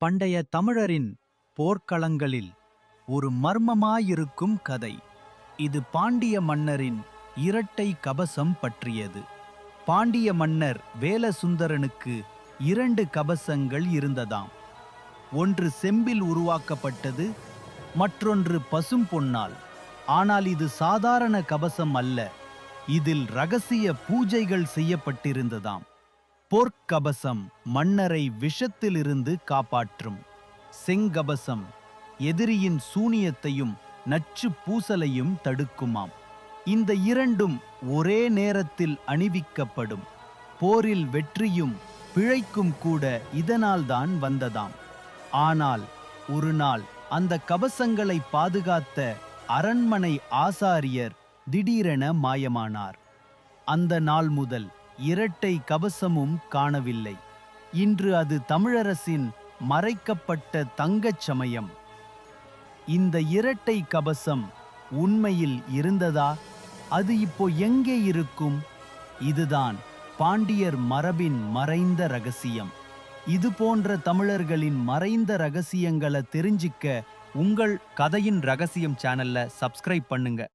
பண்டைய தமிழரின் போர்க்களங்களில் ஒரு மர்மமாயிருக்கும் கதை. இது பாண்டிய மன்னரின் இரட்டை கபசம் பற்றியது. பாண்டிய மன்னர் வேலசுந்தரனுக்கு 2 கபசங்கள் இருந்ததாம். ஒன்று செம்பில் உருவாக்கப்பட்டது, மற்றொன்று பசும் பொன்னால். ஆனால் இது சாதாரண கபசம் அல்ல, இதில் ரகசிய பூஜைகள் செய்யப்பட்டிருந்ததாம். பொற்கபசம் மன்னரை விஷத்திலிருந்து காப்பாற்றும். செங்கபசம் எதிரியின் சூனியத்தையும் நச்சு பூசலையும் தடுக்குமாம். இந்த இரண்டும் ஒரே நேரத்தில் அணிவிக்கப்படும். போரில் வெற்றியும் பிழைக்கும் கூட இதனால்தான் வந்ததாம். ஆனால் ஒரு நாள் அந்த கபசங்களை பாதுகாத்த அரண்மனை ஆசாரியர் திடீரென மாயமானார். அந்த நாள் முதல் இரட்டை கபசமும் காணவில்லை. இன்று அது தமிழரசின் மறைக்கப்பட்ட தங்கச் சமயம். இந்த இரட்டை கபசம் உண்மையில் இருந்ததா? அது இப்போ எங்கே இருக்கும்? இதுதான் பாண்டியர் மரபின் மறைந்த ரகசியம். இது போன்ற தமிழர்களின் மறைந்த ரகசியங்களை தெரிஞ்சிக்க உங்கள் கதையின் ரகசியம் சேனல்ல சப்ஸ்கிரைப் பண்ணுங்க.